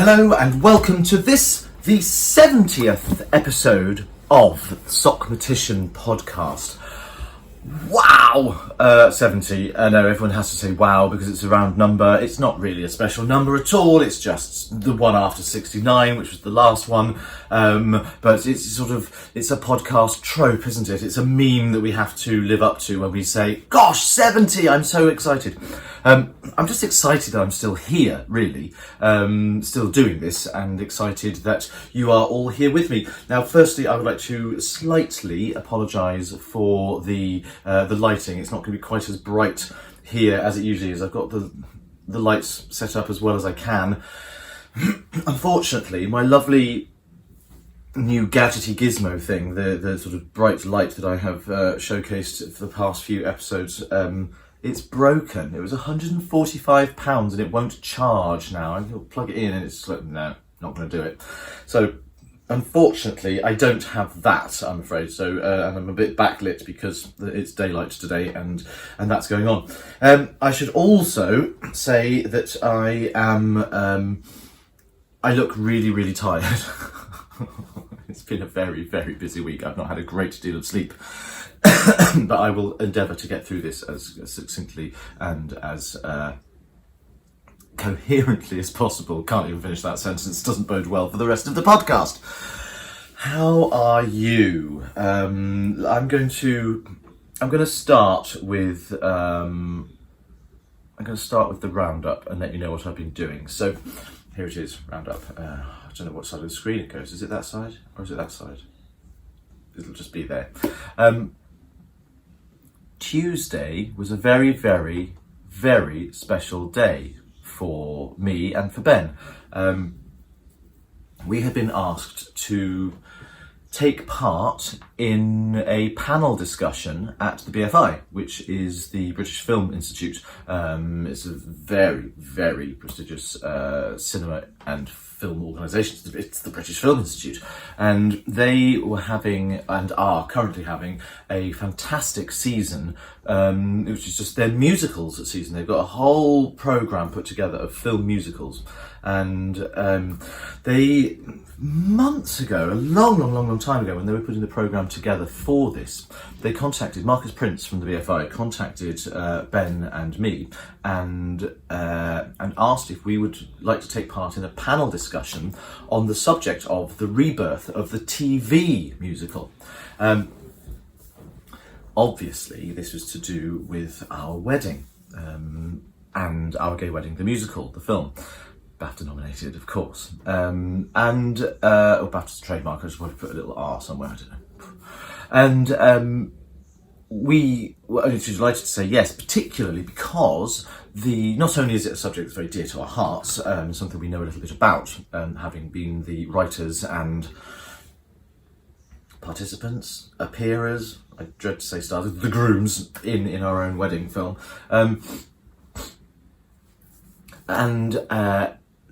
Hello and welcome to this, the 70th episode of Sockmatician podcast. Wow! 70. I know everyone has to say wow because it's a round number. It's not really a special number at all. It's just the one after 69, which was the last one. But it's it's a podcast trope, isn't it? It's a meme that we have to live up to when we say, gosh, 70, I'm so excited. I'm just excited that I'm still here, really, still doing this, and excited that you are all here with me. Now, firstly, I would like to slightly apologise for the lighting. It's not going to be quite as bright here as it usually is. I've got the lights set up as well as I can. Unfortunately, my lovely new gadgety gizmo thing, the sort of bright light that I have showcased for the past few episodes, it's broken. It was £145 and it won't charge now. I'll plug it in and it's like, no, not going to do it. So unfortunately, I don't have that, I'm afraid. So, and I'm a bit backlit because it's daylight today, and that's going on. I should also say that I look really, really tired. It's been a very, very busy week. I've not had a great deal of sleep, but I will endeavour to get through this as succinctly and as coherently as possible. Can't even finish that sentence. Doesn't bode well for the rest of the podcast. How are you? I'm going to start with the roundup and let you know what I've been doing. So here it is, roundup. I don't know what side of the screen it goes. Is it that side or is it that side? It'll just be there. Tuesday was a very, very, very special day for me and for Ben. We had been asked to take part in a panel discussion at the BFI, which is the British Film Institute. It's a very, very prestigious cinema and film organisation. It's the British Film Institute, and they were having and are currently having a fantastic season, which is just their musicals season. They've got a whole programme put together of film musicals, and they, months ago, a long time ago, when they were putting the programme together for this, they contacted Marcus Prince from the BFI, contacted Ben and me, and asked if we would like to take part in a panel discussion on the subject of the rebirth of the TV musical. Obviously, this was to do with our wedding, and Our Gay Wedding, the musical, the film. BAFTA nominated, of course. BAFTA's a trademark, I just want to put a little R somewhere, I don't know. And we were only too delighted to say yes, particularly because not only is it a subject that's very dear to our hearts, something we know a little bit about, having been the writers and participants, appearers, I dread to say stars, the grooms in our own wedding film.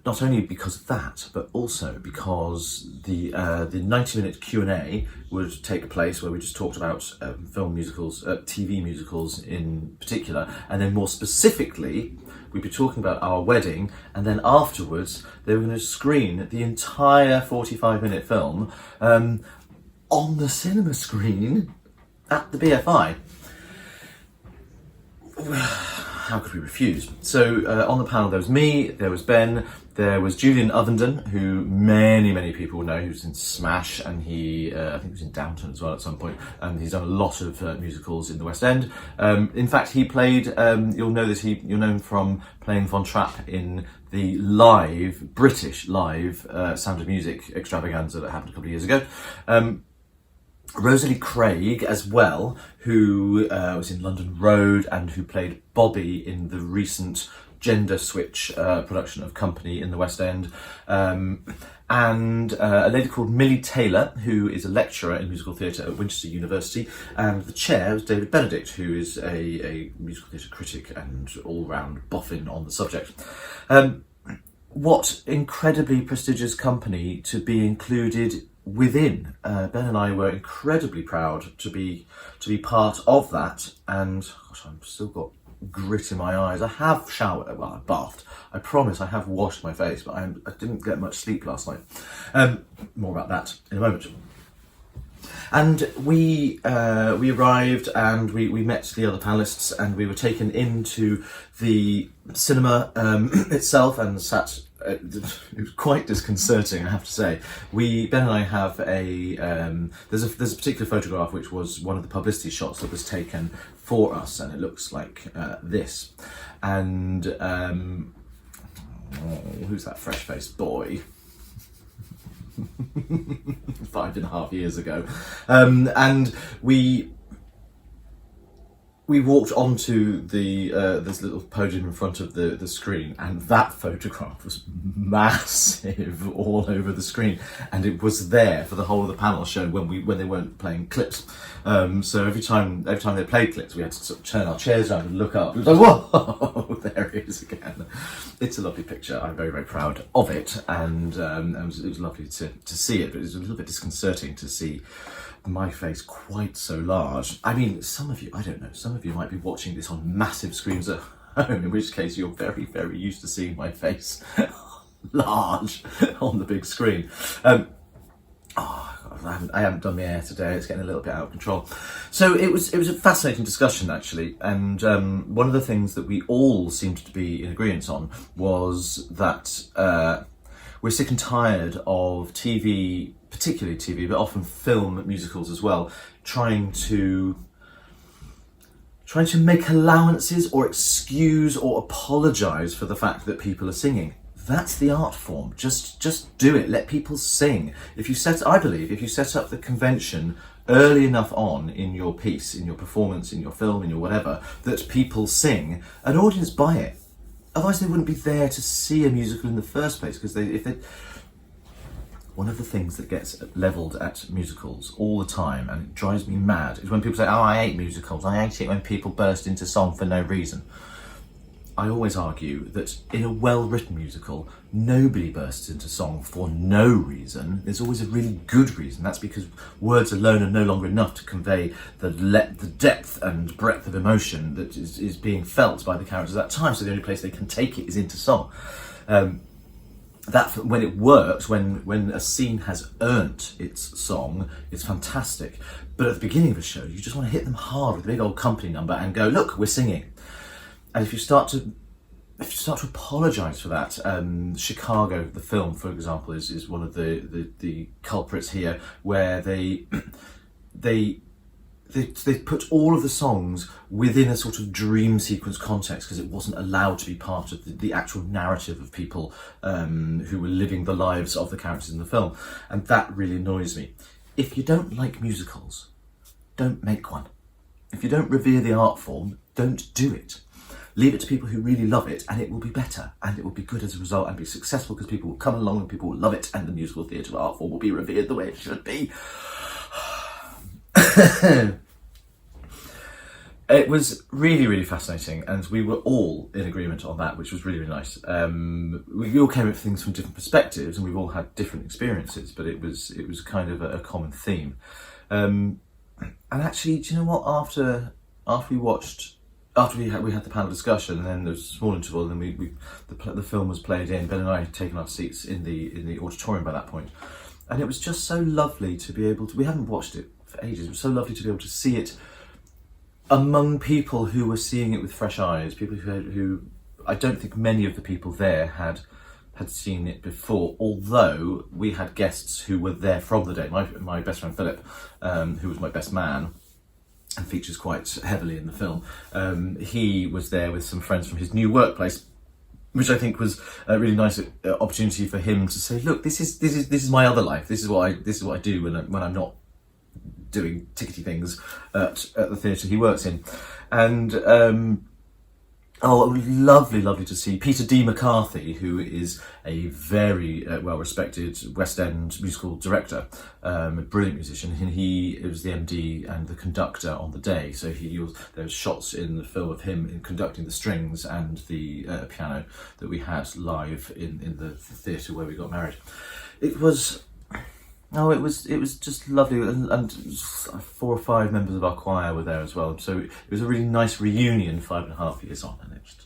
Not only because of that, but also because the 90-minute Q&A would take place where we just talked about film musicals, TV musicals in particular, and then more specifically, we'd be talking about our wedding, and then afterwards they were going to screen the entire 45-minute film on the cinema screen at the BFI. How could we refuse? So on the panel there was me, there was Ben, there was Julian Ovenden, who many people know, who's in Smash, and he, I think he was in Downton as well at some point, and he's done a lot of musicals in the West End. In fact, he played, you'll know him from playing Von Trapp in the British live Sound of Music extravaganza that happened a couple of years ago. Rosalie Craig as well, who was in London Road and who played Bobby in the recent gender switch production of Company in the West End, and a lady called Millie Taylor, who is a lecturer in musical theatre at Winchester University, and the chair was David Benedict, who is a musical theatre critic and all-round boffin on the subject. What incredibly prestigious company to be included within. Ben and I were incredibly proud to be part of that, and gosh, I've still got grit in my eyes. I have showered, well, I bathed. I promise I have washed my face, but I didn't get much sleep last night. More about that in a moment. And we arrived and we met the other panellists, and we were taken into the cinema itself and sat. It was quite disconcerting, I have to say. Ben and I have there's a particular photograph which was one of the publicity shots that was taken for us, and it looks like this. And who's that fresh-faced boy? 5.5 years ago, and we walked onto this little podium in front of the screen, and that photograph was massive all over the screen, and it was there for the whole of the panel show when they weren't playing clips. So every time they played clips, we had to sort of turn our chairs around and look up. It was like, whoa, there it is again. It's a lovely picture. I'm very, very proud of it, and it was lovely to see it, but it was a little bit disconcerting to see my face quite so large. I mean, some of you might be watching this on massive screens at home, in which case you're very, very used to seeing my face large on the big screen. I haven't done my hair today. It's getting a little bit out of control. So it was a fascinating discussion, actually, and one of the things that we all seemed to be in agreement on was that we're sick and tired of TV, particularly TV, but often film musicals as well, trying to make allowances or excuse or apologise for the fact that people are singing. That's the art form. Just do it. Let people sing. I believe if you set up the convention early enough on in your piece, in your performance, in your film, in your whatever, that people sing, an audience buy it. Otherwise, they wouldn't be there to see a musical in the first place. Because one of the things that gets levelled at musicals all the time, and it drives me mad, is when people say, "Oh, I hate musicals. I hate it when people burst into song for no reason." I always argue that in a well-written musical, nobody bursts into song for no reason. There's always a really good reason. That's because words alone are no longer enough to convey the depth and breadth of emotion that is being felt by the characters at that time. So the only place they can take it is into song. That when it works, when a scene has earned its song, it's fantastic. But at the beginning of a show, you just want to hit them hard with a big old company number and go, "Look, we're singing." And if you start to apologise for that, Chicago, the film, for example, is one of the culprits here, where they put all of the songs within a sort of dream sequence context because it wasn't allowed to be part of the actual narrative of people who were living the lives of the characters in the film, and that really annoys me. If you don't like musicals, don't make one. If you don't revere the art form, don't do it. Leave it to people who really love it, and it will be better, and it will be good as a result, and be successful because people will come along and people will love it, and the musical theatre art form will be revered the way it should be. It was really, really fascinating, and we were all in agreement on that, which was really, really nice. We all came at things from different perspectives, and we've all had different experiences, but it was kind of a common theme. And actually, do you know what? After we had the panel discussion, and then there was a small interval, and then the film was played in. Ben and I had taken our seats in the auditorium by that point, and it was just so lovely to be able to. We hadn't watched it for ages. It was so lovely to be able to see it among people who were seeing it with fresh eyes. People who I don't think many of the people there had seen it before. Although we had guests who were there from the day. My best friend Philip, who was my best man, and features quite heavily in the film. He was there with some friends from his new workplace, which I think was a really nice opportunity for him to say, "Look, this is my other life. This is what I do when I'm not doing tickety things at the theatre he works in." And it was lovely to see Peter D Mccarthy, who is a very well-respected West End musical director, a brilliant musician, and he was the MD and the conductor on the day. So there was shots in the film of him in conducting the strings and the piano that we had live in the theatre where we got married. It was Oh, it was just lovely, and 4 or 5 members of our choir were there as well. So it was a really nice reunion 5.5 years on, and it just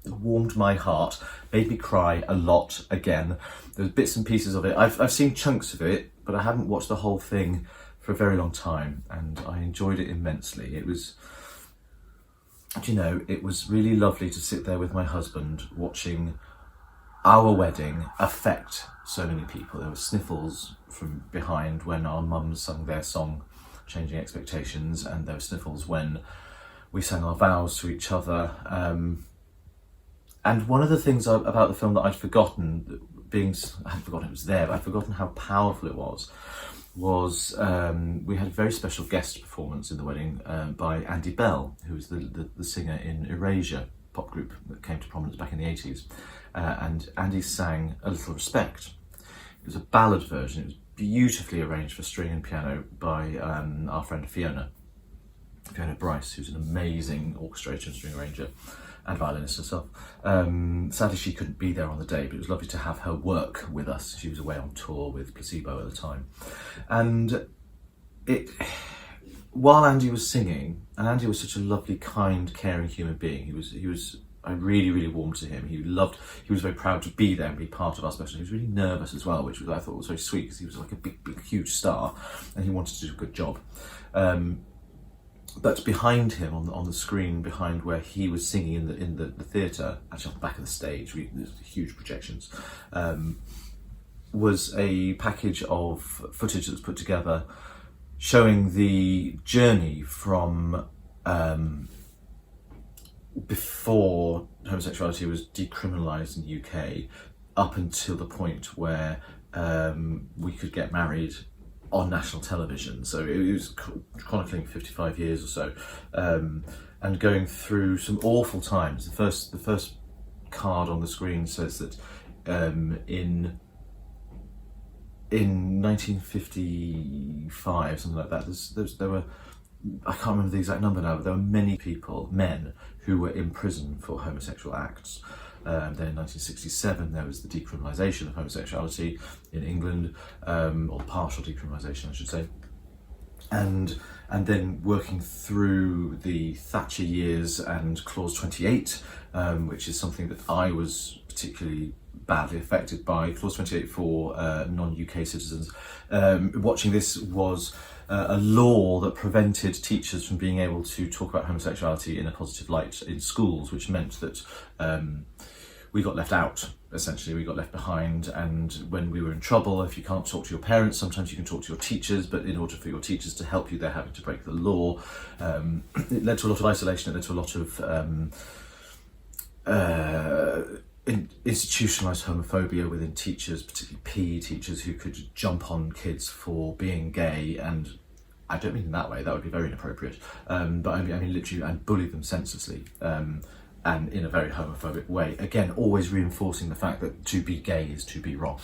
warmed my heart, made me cry a lot again. There was bits and pieces of it. I've seen chunks of it, but I haven't watched the whole thing for a very long time, and I enjoyed it immensely. It was, it was really lovely to sit there with my husband watching our wedding affect so many people. There were sniffles from behind when our mums sung their song, Changing Expectations, and there were sniffles when we sang our vows to each other. And one of the things about the film that I'd forgotten, I hadn't forgotten it was there, but I'd forgotten how powerful it was we had a very special guest performance in the wedding by Andy Bell, who was the singer in Erasure, pop group that came to prominence back in the 80s. And Andy sang A Little Respect. It was a ballad version. It was beautifully arranged for string and piano by our friend Fiona Bryce, who's an amazing orchestrator and string arranger and violinist herself. Sadly, she couldn't be there on the day, but it was lovely to have her work with us. She was away on tour with Placebo at the time. And while Andy was singing, and Andy was such a lovely, kind, caring human being, I really, really warmed to him. He was very proud to be there and be part of our special. He was really nervous as well, which I thought was very sweet, because he was like a big, huge star, and he wanted to do a good job. But behind him, on the screen, behind where he was singing in the theatre, actually on the back of the stage, there's huge projections, was a package of footage that was put together showing the journey from before homosexuality was decriminalised in the UK up until the point where we could get married on national television. So it was chronicling 55 years or so, and going through some awful times. The first card on the screen says that in 1955, something like that, there were, I can't remember the exact number now, but there were many people, men, who were in prison for homosexual acts. Then in 1967 there was the decriminalisation of homosexuality in England, or partial decriminalisation I should say, and then working through the Thatcher years and Clause 28, which is something that I was particularly badly affected by. Clause 28 for non-UK citizens. Watching this was a law that prevented teachers from being able to talk about homosexuality in a positive light in schools, which meant that we got left out. Essentially, we got left behind, and when we were in trouble, if you can't talk to your parents, sometimes you can talk to your teachers, but in order for your teachers to help you, they're having to break the law. It led to a lot of isolation. It led to a lot of institutionalised homophobia within teachers, particularly PE teachers, who could jump on kids for being gay, and I don't mean in that way, that would be very inappropriate, but I mean literally, and bully them senselessly, and in a very homophobic way. Again, always reinforcing the fact that to be gay is to be wrong.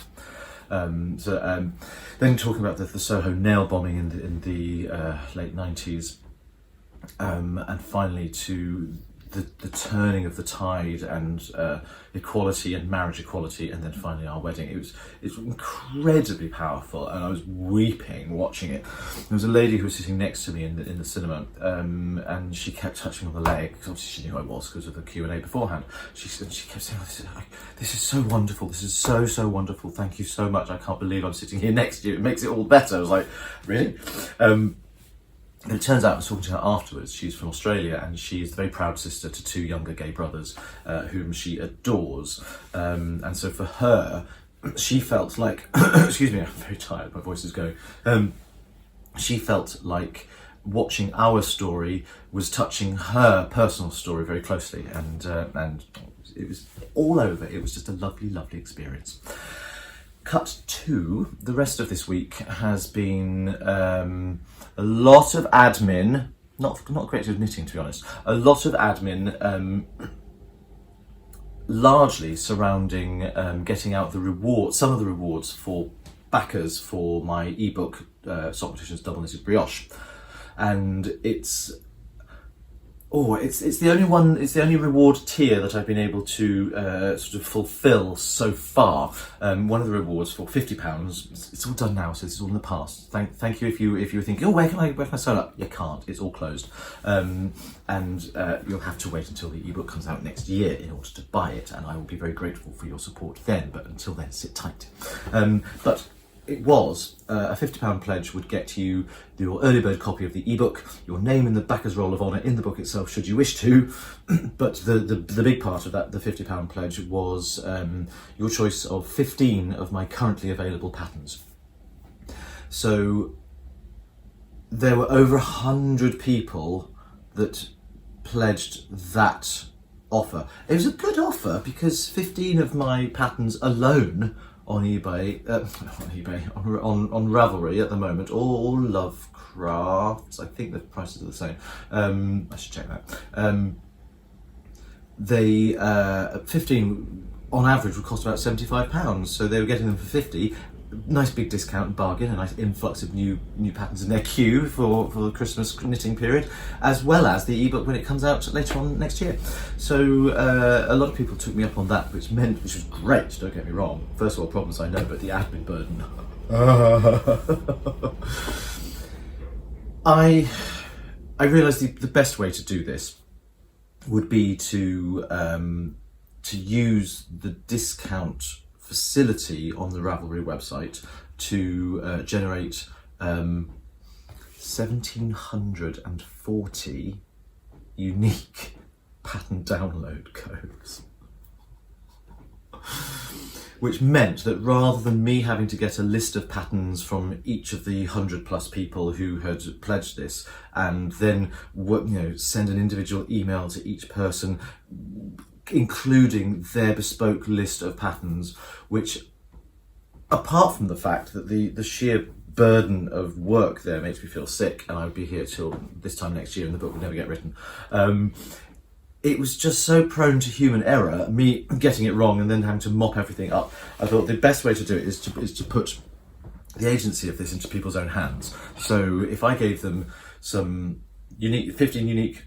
Then talking about the Soho nail bombing in the late 90s, and finally to the turning of the tide and equality and marriage equality, and then finally our wedding. It was incredibly powerful, and I was weeping watching it. There was a lady who was sitting next to me in the cinema, and she kept touching on the leg, because obviously she knew who I was because of the Q&A beforehand. She kept saying, this is so wonderful, this is so wonderful, thank you so much, I can't believe I'm sitting here next to you, it makes it all better. I was like, really? And it turns out, I was talking to her afterwards, she's from Australia, and she is the very proud sister to 2 younger gay brothers whom she adores. And so for her, she felt like, excuse me, I'm very tired, my voice is going. She felt like watching our story was touching her personal story very closely, and it was all over. It was just a lovely, lovely experience. Cut to the rest of this week has been a lot of admin, not creative knitting to be honest, a lot of admin, largely surrounding getting out the rewards, some of the rewards for backers for my ebook, Sockmatician's Double Knitted Brioche. And it's it's the only one. It's the only reward tier that I've been able to sort of fulfil so far. One of the rewards for £50. It's all done now, so it's all in the past. Thank you if you were thinking, where can I sign up? You can't. It's all closed, and you'll have to wait until the ebook comes out next year in order to buy it. And I will be very grateful for your support then. But until then, sit tight. But it was a £50 pledge would get you your early bird copy of the ebook, your name in the backer's roll of honour in the book itself, should you wish to. But the big part of that, the £50 pledge, was your choice of 15 of my currently available patterns. So there were over 100 people that pledged that offer. It was a good offer because 15 of my patterns alone on eBay, on Ravelry at the moment, all Lovecrafts. I think the prices are the same. I should check that. They 15 on average would cost about £75, so they were getting them for 50. Nice big discount, bargain, a nice influx of new patterns in their queue for the Christmas knitting period, as well as the ebook when it comes out later on next year. So a lot of people took me up on that, which was great, don't get me wrong. First of all, problems I know, but the admin burden. I realised the best way to do this would be to use the discount facility on the Ravelry website to generate 1,740 unique pattern download codes. Which meant that rather than me having to get a list of patterns from each of the 100+ people who had pledged this, and then send an individual email to each person, including their bespoke list of patterns, which, apart from the fact that the sheer burden of work there makes me feel sick, and I would be here till this time next year and the book would never get written. It was just so prone to human error, me getting it wrong and then having to mop everything up. I thought the best way to do it is to put the agency of this into people's own hands. So if I gave them some 15 unique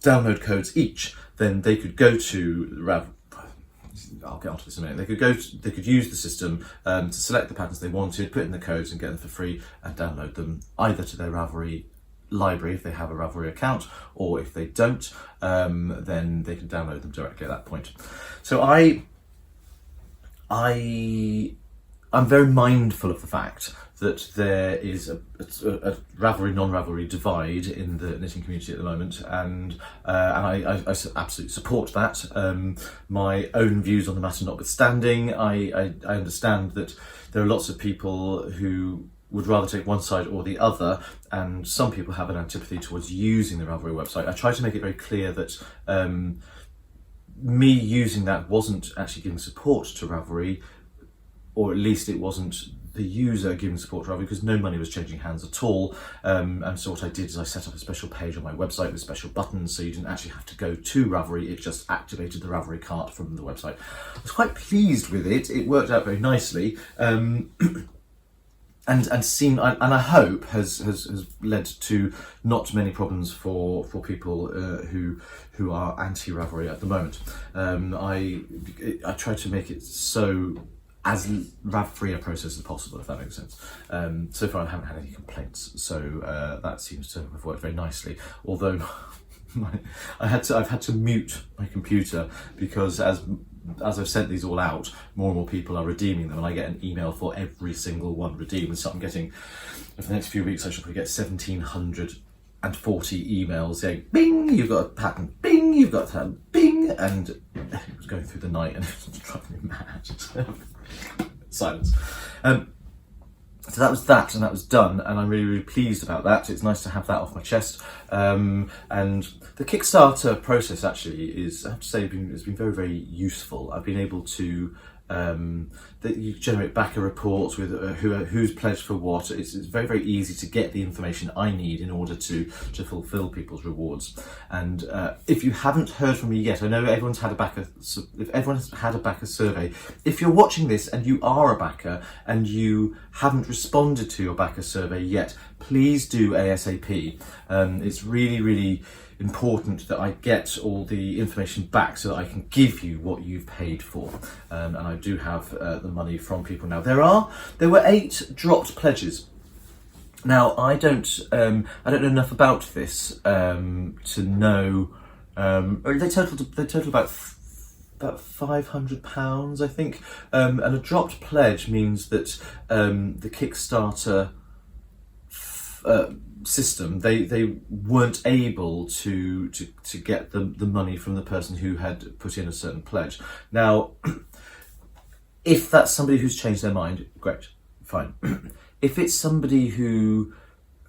download codes each, then they could go to I'll get onto this in a minute. They could use the system to select the patterns they wanted, put in the codes and get them for free and download them either to their Ravelry library if they have a Ravelry account, or if they don't, then they can download them directly at that point. So I'm very mindful of the fact that there is a Ravelry, non-Ravelry divide in the knitting community at the moment, and I absolutely support that. My own views on the matter notwithstanding, I understand that there are lots of people who would rather take one side or the other, and some people have an antipathy towards using the Ravelry website. I try to make it very clear that me using that wasn't actually giving support to Ravelry, or at least it wasn't the user giving support to Ravelry, because no money was changing hands at all. And so what I did is I set up a special page on my website with special buttons, so you didn't actually have to go to Ravelry, it just activated the Ravelry cart from the website. I was quite pleased with it, it worked out very nicely. And I hope has led to not many problems for people who are anti-Ravelry at the moment. I try to make it so as Rav-free a process as possible, if that makes sense. So far I haven't had any complaints, so that seems to have worked very nicely. Although I've had to mute my computer because as I've sent these all out, more and more people are redeeming them, and I get an email for every single one redeemed. So I'm getting, for the next few weeks, I should probably get 1,740 emails saying, "Bing, you've got a pattern. Bing, you've got a pattern. Bing," and it was going through the night, and it was driving me mad. Silence. So that was that, and that was done, and I'm really, really pleased about that. It's nice to have that off my chest. And the Kickstarter process actually is, I have to say, it's been very, very useful. I've been able to that you generate backer reports with who's pledged for what. It's very, very easy to get the information I need in order to fulfill people's rewards. And if you haven't heard from me yet, I know everyone's had a backer. If everyone's had a backer survey, if you're watching this and you are a backer and you haven't responded to your backer survey yet, please do ASAP. It's really, really important that I get all the information back so that I can give you what you've paid for. And I do have the money from people now. There were 8 dropped pledges. Now I don't know enough about this to know. They total about £500, I think. And a dropped pledge means that the Kickstarter system, they weren't able to get the money from the person who had put in a certain pledge. Now, if that's somebody who's changed their mind, great, fine. If it's somebody who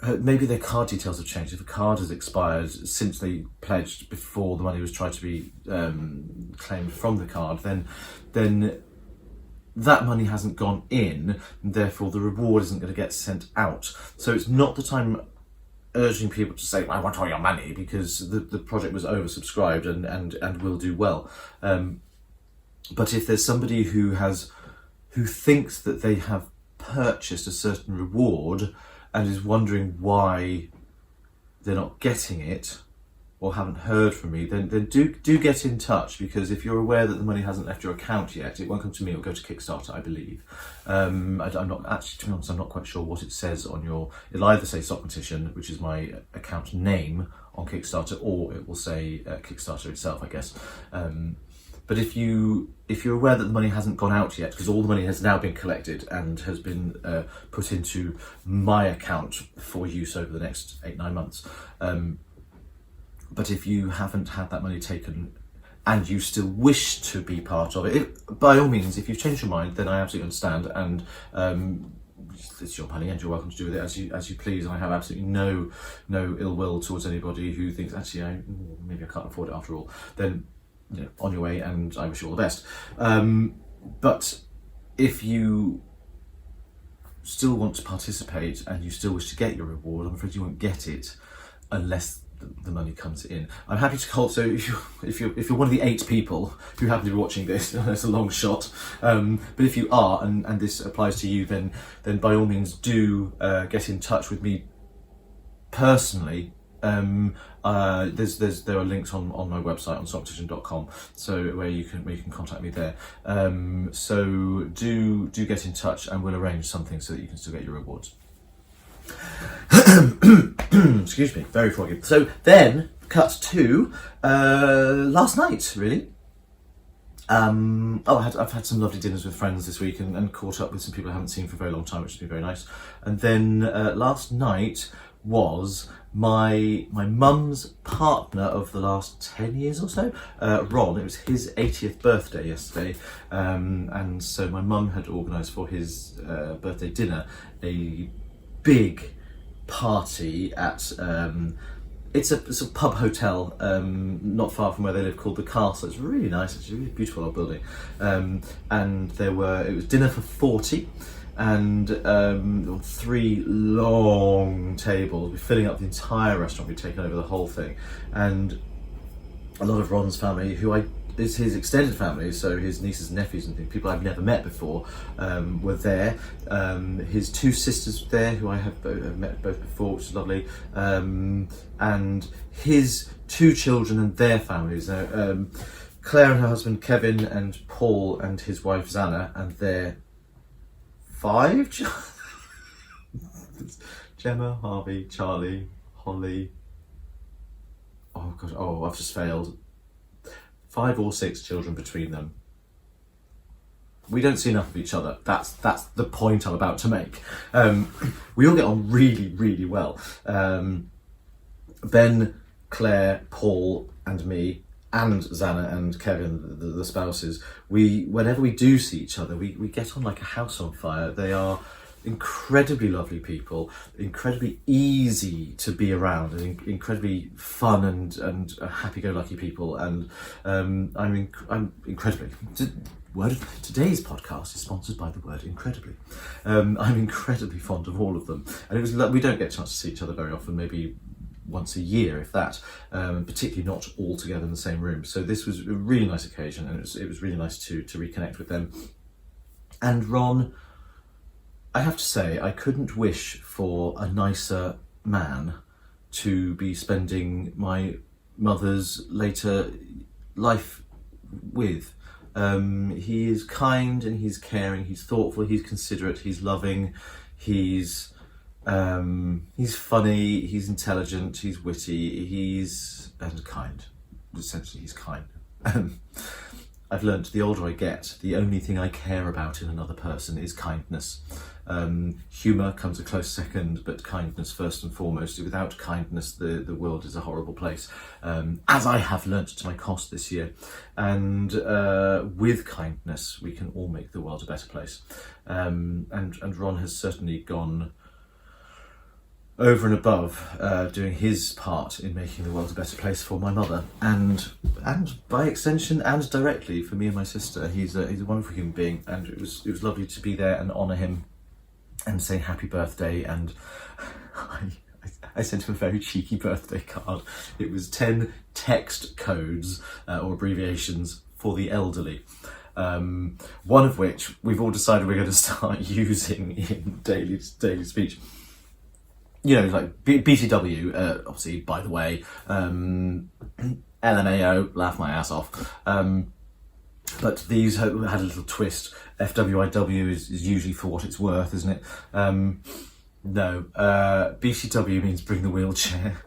maybe their card details have changed, if a card has expired since they pledged before the money was tried to be claimed from the card, then that money hasn't gone in, and therefore the reward isn't going to get sent out. So it's not that I'm urging people to say, I want all your money, because the project was oversubscribed and will do well. But if there's somebody who thinks that they have purchased a certain reward and is wondering why they're not getting it or haven't heard from me, then do get in touch, because if you're aware that the money hasn't left your account yet, it won't come to me, it'll go to Kickstarter, I believe. I'm not actually, to be honest, I'm not quite sure what it says on it'll either say Sockmatician, which is my account name on Kickstarter, or it will say Kickstarter itself, I guess. But if you're aware that the money hasn't gone out yet, because all the money has now been collected and has been put into my account for use over the next 8-9 months, but if you haven't had that money taken and you still wish to be part of it, by all means, if you've changed your mind, then I absolutely understand, and it's your money and you're welcome to do with it as you please. I have absolutely no ill will towards anybody who thinks, actually, maybe I can't afford it after all. Then, on your way, and I wish you all the best. But if you still want to participate and you still wish to get your reward, I'm afraid you won't get it unless the money comes in. I'm happy to call. So if you're one of the 8 people who happen to be watching this, it's a long shot. But if you are, and this applies to you, then by all means do get in touch with me personally. There are links on my website on sockmatician.com, so where you can contact me there. So do get in touch, and we'll arrange something so that you can still get your rewards. Excuse me, very froggy. So then, cut to last night, really. I've had some lovely dinners with friends this week and caught up with some people I haven't seen for a very long time, which has been very nice. And then last night was my mum's partner of the last 10 years or so, Ron. It was his 80th birthday yesterday, and so my mum had organised for his birthday dinner a big party at it's a pub hotel not far from where they live, called the Castle. It's really nice. It's a really beautiful old building, and it was dinner for 40. And 3 long tables, we're filling up the entire restaurant, we've taken over the whole thing, and a lot of Ron's family, is his extended family, so his nieces and nephews and things, people I've never met before, were there. His 2 sisters were there, who I have met both before, which is lovely, and his 2 children and their families. Claire and her husband Kevin, and Paul and his wife Zana, and their 5 Gemma, Harvey, Charlie, Holly. Oh god! Oh, I've just failed. 5 or 6 children between them. We don't see enough of each other. That's the point I'm about to make. We all get on really, really well. Ben, Claire, Paul, and me, and Zana and Kevin, the spouses, whenever we do see each other, we get on like a house on fire. They are incredibly lovely people, incredibly easy to be around, and incredibly fun and happy-go-lucky people. And I'm incredibly. Today's podcast is sponsored by the word incredibly. I'm incredibly fond of all of them, and we don't get a chance to see each other very often, maybe once a year, if that, particularly not all together in the same room. So this was a really nice occasion, and it was really nice to reconnect with them. And Ron, I have to say, I couldn't wish for a nicer man to be spending my mother's later life with. He is kind and he's caring, he's thoughtful, he's considerate, he's loving, he's funny, he's intelligent, he's witty, and kind. Essentially, he's kind. I've learnt the older I get, the only thing I care about in another person is kindness. Humour comes a close second, but kindness first and foremost. Without kindness, the world is a horrible place, as I have learnt to my cost this year. And with kindness, we can all make the world a better place. And Ron has certainly gone over and above, doing his part in making the world a better place for my mother, and by extension and directly for me and my sister. He's a wonderful human being, and it was lovely to be there and honour him and say happy birthday. And I sent him a very cheeky birthday card. It was 10 text codes or abbreviations for the elderly. One of which we've all decided we're going to start using in daily speech. You know, like BTW, obviously, by the way, LMAO, laugh my ass off. But these had a little twist. FWIW is usually for what it's worth, isn't it? No, BCW means bring the wheelchair.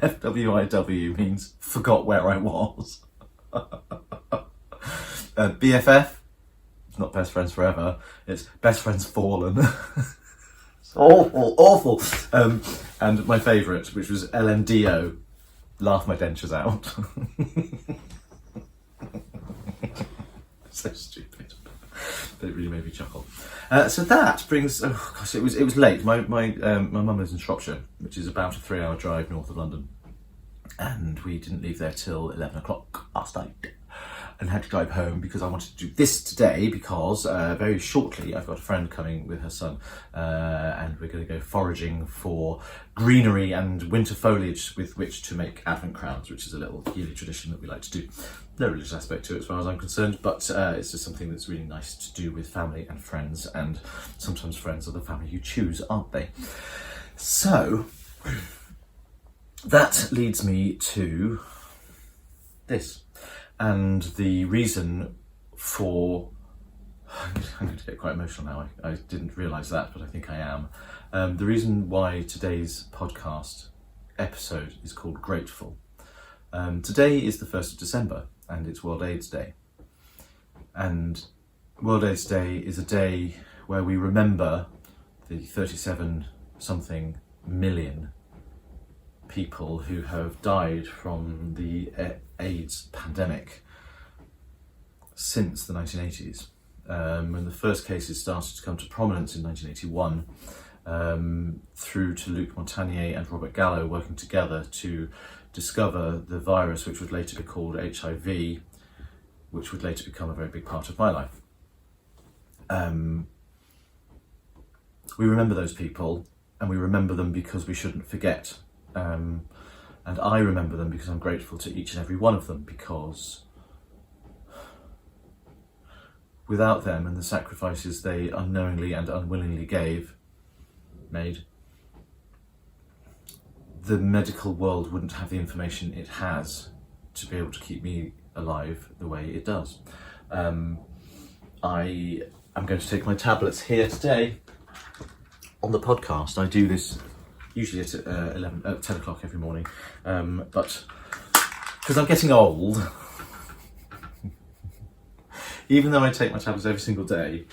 FWIW means forgot where I was. BFF, it's not best friends forever, it's best friends fallen. Awful. And my favourite, which was LMDO, laugh my dentures out. So stupid, but it really made me chuckle. So that brings. Oh gosh, it was late. My mum lives in Shropshire, which is about a 3-hour drive north of London, and we didn't leave there till 11 o'clock last night. And had to drive home because I wanted to do this today because very shortly I've got a friend coming with her son and we're going to go foraging for greenery and winter foliage with which to make advent crowns, which is a little yearly tradition that we like to do. No religious aspect to it as far as I'm concerned, but it's just something that's really nice to do with family and friends, and sometimes friends are the family you choose, aren't they? So that leads me to this. And the reason for... I'm going to get quite emotional now. I didn't realise that, but I think I am. The reason why today's podcast episode is called Grateful. Today is the 1st of December, and it's World AIDS Day. And World AIDS Day is a day where we remember the 37-something million people who have died from the AIDS pandemic since the 1980s. When the first cases started to come to prominence in 1981, through to Luc Montagnier and Robert Gallo working together to discover the virus which would later be called HIV, which would later become a very big part of my life. We remember those people, and we remember them because we shouldn't forget. And I remember them because I'm grateful to each and every one of them, because without them and the sacrifices they unknowingly and unwillingly made, the medical world wouldn't have the information it has to be able to keep me alive the way it does. I am going to take my tablets here today on the podcast. I do this usually at 10 o'clock every morning, but because I'm getting old, even though I take my tablets every single day,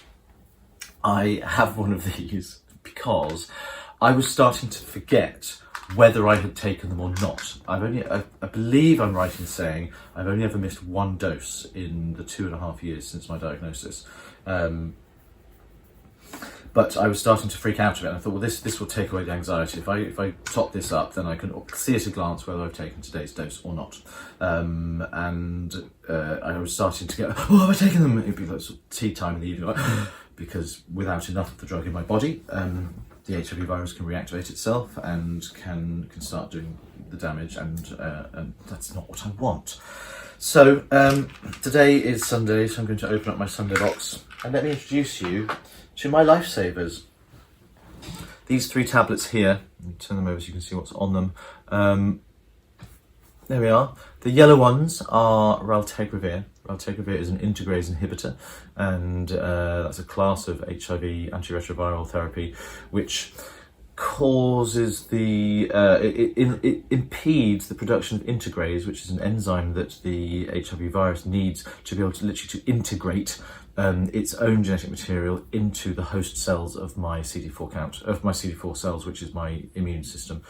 I have one of these because I was starting to forget whether I had taken them or not. I believe I'm right in saying I've only ever missed one dose in the 2.5 years since my diagnosis. But I was starting to freak out a bit, and I thought, well, this will take away the anxiety. If I top this up, then I can see at a glance whether I've taken today's dose or not. I was starting to get, oh, have I taken them? It'd be like sort of tea time in the evening, because without enough of the drug in my body, the HIV virus can reactivate itself and can start doing the damage, and that's not what I want. So today is Sunday, so I'm going to open up my Sunday box, and let me introduce you to my lifesavers. these 3 tablets here, let me turn them over so you can see what's on them. There we are. The yellow ones are raltegravir. Raltegravir is an integrase inhibitor, and that's a class of HIV antiretroviral therapy which causes it impedes the production of integrase, which is an enzyme that the HIV virus needs to be able to literally to integrate its own genetic material into the host cells of my CD4 count, of my CD4 cells, which is my immune system.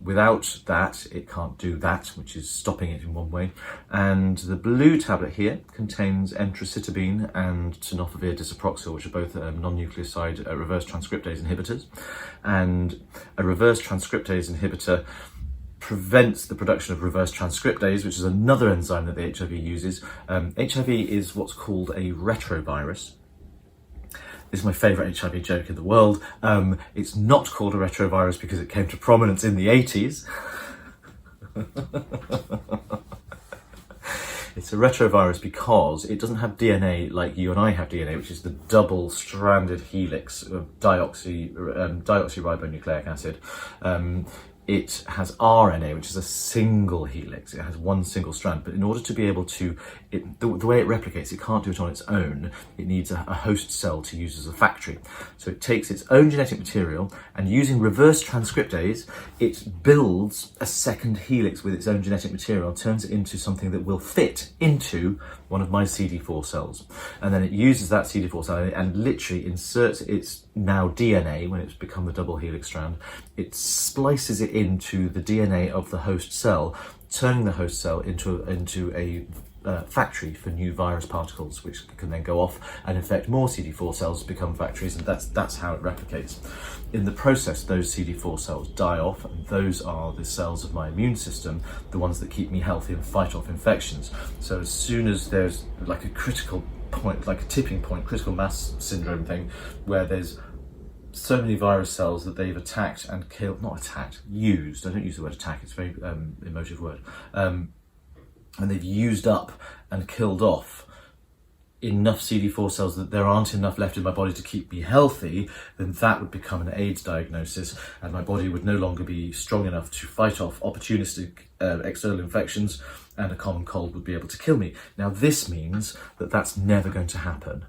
Without that, it can't do that, which is stopping it in one way. And the blue tablet here contains entrocitabine and tenofovir disoproxil, which are both non-nucleoside reverse transcriptase inhibitors. And a reverse transcriptase inhibitor prevents the production of reverse transcriptase, which is another enzyme that the HIV uses. HIV is what's called a retrovirus. This is my favourite HIV joke in the world. It's not called a retrovirus because it came to prominence in the 80s. It's a retrovirus because it doesn't have DNA like you and I have DNA, which is the double-stranded helix of deoxyribonucleic acid. It has RNA, which is a single helix. It has one single strand, but in order to be able to, the way it replicates, it can't do it on its own. It needs a host cell to use as a factory. So it takes its own genetic material, and using reverse transcriptase, it builds a second helix with its own genetic material, turns it into something that will fit into one of my CD4 cells. And then it uses that CD4 cell and literally inserts its now DNA, when it's become the double helix strand, it splices it into the DNA of the host cell, turning the host cell into a factory for new virus particles, which can then go off and infect more CD4 cells, become factories, and that's how it replicates. In the process, those CD4 cells die off, and those are the cells of my immune system, the ones that keep me healthy and fight off infections. So as soon as there's like a critical point, like a tipping point, critical mass syndrome thing, where there's so many virus cells that they've attacked and killed, used, I don't use the word attack, it's a very emotive word, and they've used up and killed off enough CD4 cells that there aren't enough left in my body to keep me healthy, then that would become an AIDS diagnosis, and my body would no longer be strong enough to fight off opportunistic external infections, and a common cold would be able to kill me. Now this means that that's never going to happen.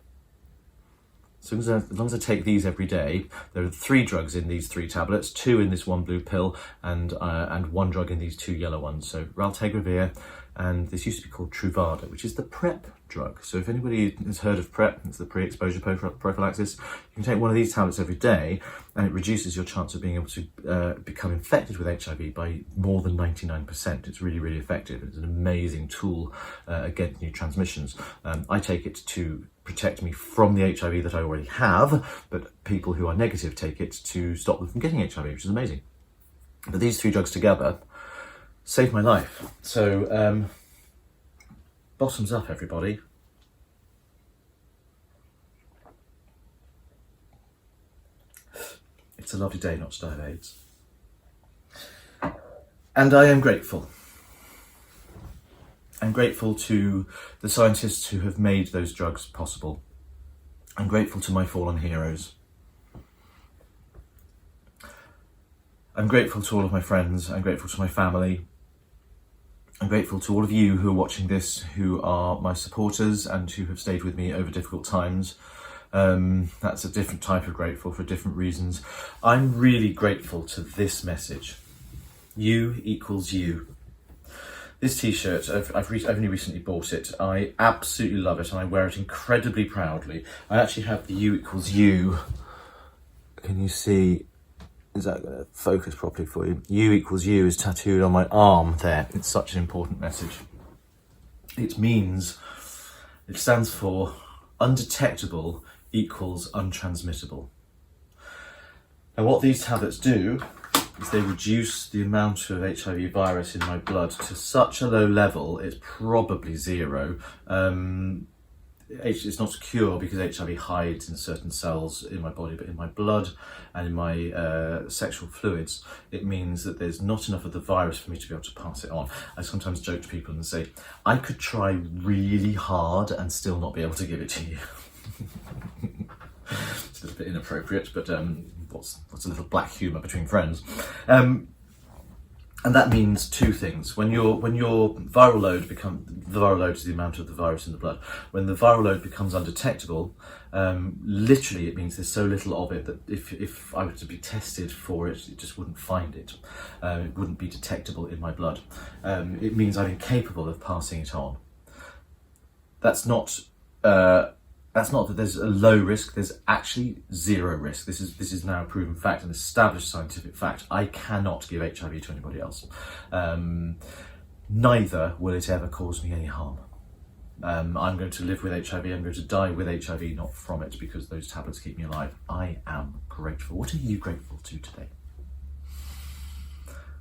As long as I take these every day, there are 3 drugs in these 3 tablets, 2 in this one blue pill, and 1 drug in these 2 yellow ones. So raltegravir, and this used to be called Truvada, which is the PrEP drug. So if anybody has heard of PrEP, it's the pre-exposure prophylaxis, you can take one of these tablets every day, and it reduces your chance of being able to become infected with HIV by more than 99%. It's really, really effective. It's an amazing tool against new transmissions. I take it to protect me from the HIV that I already have, but people who are negative take it to stop them from getting HIV, which is amazing. But these 3 drugs together saved my life. So bottoms up, everybody. It's a lovely day not to die of AIDS. And I am grateful. I'm grateful to the scientists who have made those drugs possible. I'm grateful to my fallen heroes. I'm grateful to all of my friends. I'm grateful to my family. I'm grateful to all of you who are watching this, who are my supporters and who have stayed with me over difficult times. That's a different type of grateful for different reasons. I'm really grateful to this message. You equals you. This t-shirt, I've only recently bought it. I absolutely love it and I wear it incredibly proudly. I actually have the you equals you. Can you see? Is that going to focus properly for you? You equals you is tattooed on my arm there. It's such an important message. It stands for undetectable equals untransmittable. And what these tablets do is they reduce the amount of HIV virus in my blood to such a low level, it's probably 0. It's not a cure because HIV hides in certain cells in my body, but in my blood and in my sexual fluids, it means that there's not enough of the virus for me to be able to pass it on. I sometimes joke to people and say, I could try really hard and still not be able to give it to you. It's a little bit inappropriate, but what's a little black humour between friends? And that means two things. When your viral load the viral load is the amount of the virus in the blood. When the viral load becomes undetectable, literally it means there's so little of it that if I were to be tested for it, it just wouldn't find it. It wouldn't be detectable in my blood. It means I'm incapable of passing it on. That's not that there's a low risk. There's actually zero risk. This is now a proven fact, an established scientific fact. I cannot give HIV to anybody else. Neither will it ever cause me any harm. I'm going to live with HIV. I'm going to die with HIV, not from it, because those tablets keep me alive. I am grateful. What are you grateful to today?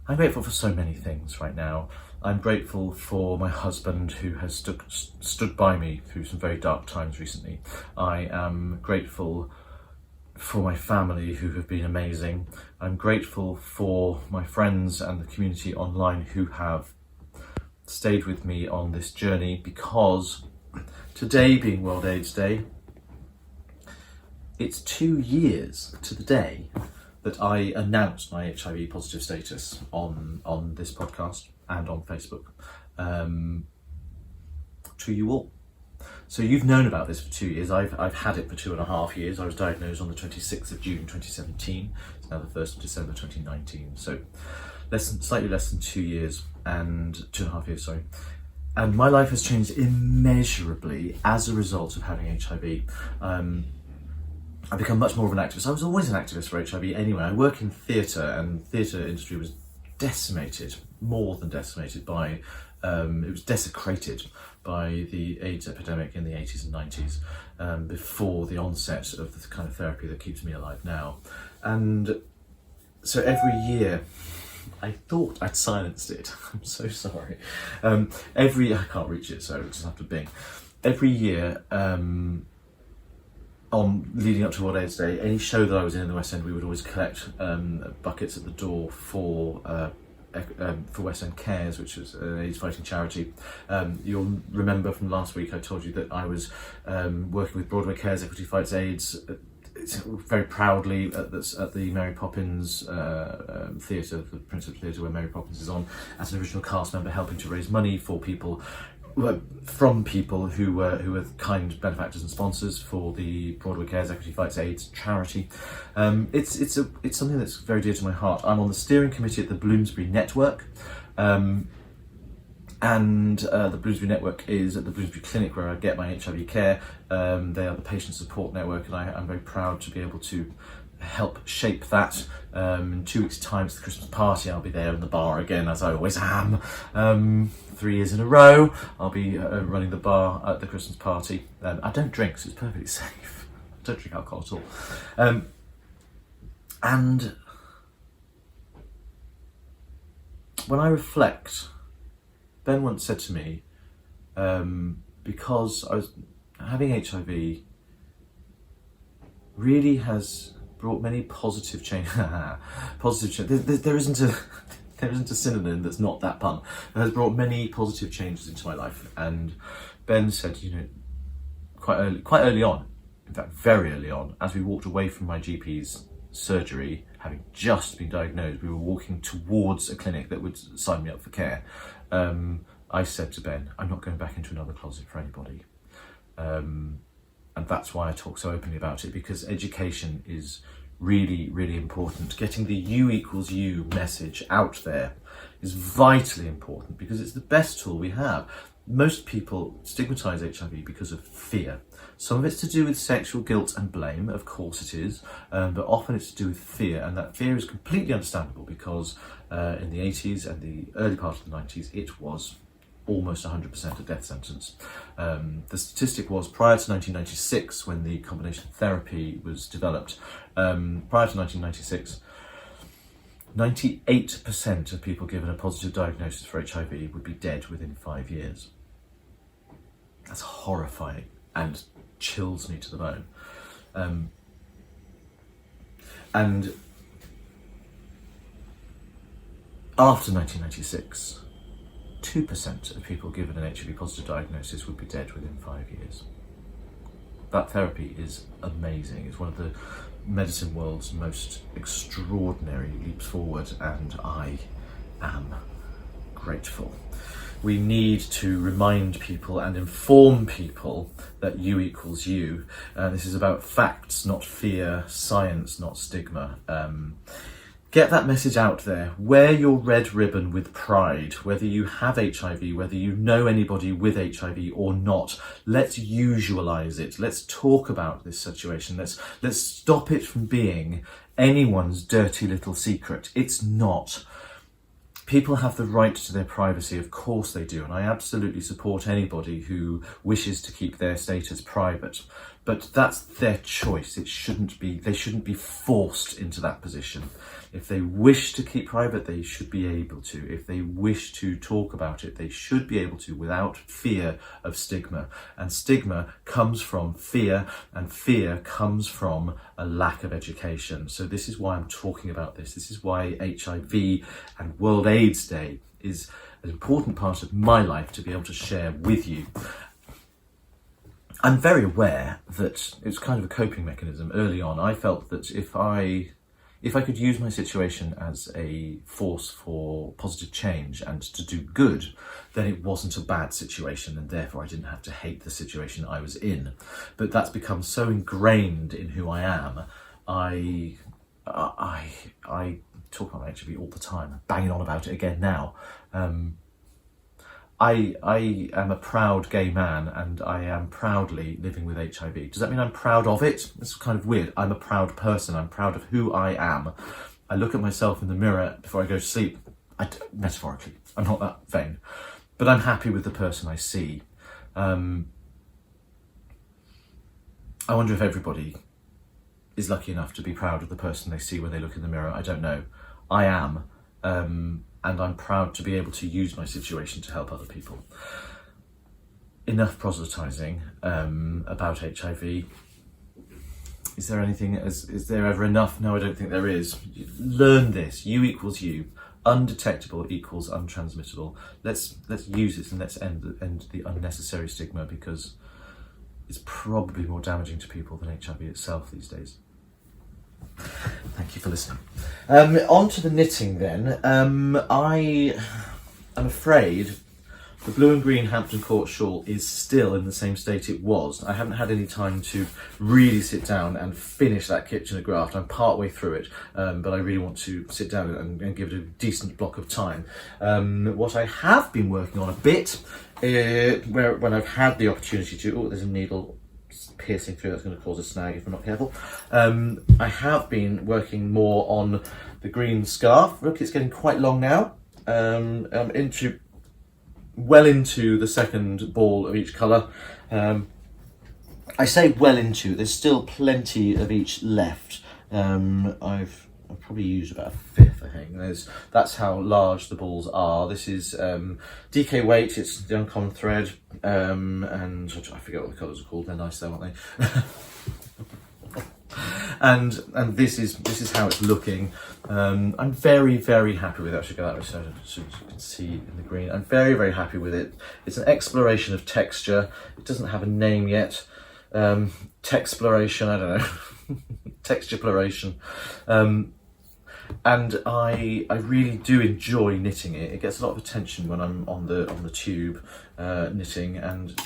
I'm grateful for so many things right now. I'm grateful for my husband, who has stood by me through some very dark times recently. I am grateful for my family, who have been amazing. I'm grateful for my friends and the community online who have stayed with me on this journey, because today being World AIDS Day, it's 2 years to the day that I announced my HIV positive status on this podcast and on Facebook to you all. So you've known about this for 2 years. I've had it for 2.5 years. I was diagnosed on the 26th of June 2017. It's now the 1st of December 2019. So slightly less than 2 years and 2.5 years, sorry. And my life has changed immeasurably as a result of having HIV. I've become much more of an activist. I was always an activist for HIV anyway. I work in theatre, and theatre industry was decimated, more than decimated by, it was desecrated by the AIDS epidemic in the 80s and 90s, before the onset of the kind of therapy that keeps me alive now. And so every year, I thought I'd silenced it. I'm so sorry. I can't reach it, so I just have to bing. Every year, on leading up to World AIDS Day, any show that I was in the West End, we would always collect buckets at the door for West End Cares, which is an AIDS fighting charity. You'll remember from last week I told you that I was working with Broadway Cares Equity Fights AIDS. It's very proudly at the Mary Poppins Theatre, the Prince of Theatre, where Mary Poppins is on, as an original cast member, helping to raise money for people. From people who were kind benefactors and sponsors for the Broadway Cares Equity Fights AIDS charity. It's something that's very dear to my heart. I'm on the steering committee at the Bloomsbury Network, and the Bloomsbury Network is at the Bloomsbury Clinic, where I get my HIV care. They are the patient support network, and I'm very proud to be able to help shape that. In 2 weeks' time, it's the Christmas party. I'll be there in the bar again, as I always am. 3 years in a row, I'll be running the bar at the Christmas party. I don't drink, so it's perfectly safe. I don't drink alcohol at all. And when I reflect, Ben once said to me, because I was having HIV really has brought many positive change. There isn't a synonym that's not that pun. It has brought many positive changes into my life. And Ben said, quite early on, in fact very early on, as we walked away from my GP's surgery, having just been diagnosed, we were walking towards a clinic that would sign me up for care. I said to Ben, I'm not going back into another closet for anybody. And that's why I talk so openly about it, because education is really, really important. Getting the U equals U message out there is vitally important, because it's the best tool we have. Most people stigmatise HIV because of fear. Some of it's to do with sexual guilt and blame, of course it is, but often it's to do with fear, and that fear is completely understandable, because in the 80s and the early part of the 90s, it was almost 100% a death sentence. The statistic was, prior to 1996, when the combination therapy was developed, prior to 1996, 98% of people given a positive diagnosis for HIV would be dead within 5 years. That's horrifying and chills me to the bone. And after 1996, 2% of people given an HIV positive diagnosis would be dead within 5 years. that therapy is amazing. It's one of the medicine world's most extraordinary leaps forward, and I am grateful. We need to remind people and inform people that you equals you. This is about facts, not fear, science, not stigma. Get that message out there. Wear your red ribbon with pride, whether you have HIV, whether you know anybody with HIV or not. Let's usualize it. Let's talk about this situation. Let's stop it from being anyone's dirty little secret. It's not. People have the right to their privacy, of course they do, and I absolutely support anybody who wishes to keep their status private. But that's their choice. They shouldn't be forced into that position. If they wish to keep private, they should be able to. If they wish to talk about it, they should be able to without fear of stigma. And stigma comes from fear, and fear comes from a lack of education. So this is why I'm talking about this. This is why HIV and World AIDS Day is an important part of my life to be able to share with you. I'm very aware that it's kind of a coping mechanism. Early on, I felt that if I could use my situation as a force for positive change and to do good, then it wasn't a bad situation, and therefore I didn't have to hate the situation I was in. But that's become so ingrained in who I am. I talk about HIV all the time. I'm banging on about it again now. I am a proud gay man, and I am proudly living with HIV. Does that mean I'm proud of it? It's kind of weird. I'm a proud person. I'm proud of who I am. I look at myself in the mirror before I go to sleep. Metaphorically, I'm not that vain. But I'm happy with the person I see. I wonder if everybody is lucky enough to be proud of the person they see when they look in the mirror. I don't know. I am. And I'm proud to be able to use my situation to help other people. Enough proselytising about HIV. Is there ever enough? No, I don't think there is. Learn this. You equals you. Undetectable equals untransmittable. Let's use this, and let's end the unnecessary stigma, because it's probably more damaging to people than HIV itself these days. Thank you for listening. On to the knitting then. I am afraid the blue and green Hampton Court shawl is still in the same state it was. I haven't had any time to really sit down and finish that Kitchener graft. I'm part way through it, but I really want to sit down and give it a decent block of time. What I have been working on a bit, when I've had the opportunity to... Oh, there's a needle piercing through, that's going to cause a snag if I'm not careful. I have been working more on the green scarf. Look, it's getting quite long now. I'm well into the second ball of each colour. I say well into, there's still plenty of each left. I've probably used about a fifth, I think. That's how large the balls are. This is DK weight, it's the uncommon thread, and I forget what the colours are called. They're nice though, aren't they? and this is how it's looking. I'm very, very happy with it. I should go that way so you can see in the green. I'm very, very happy with it. It's an exploration of texture. It doesn't have a name yet. Texploration, I don't know. Textureploration. And I really do enjoy knitting it. It gets a lot of attention when I'm on the tube knitting, and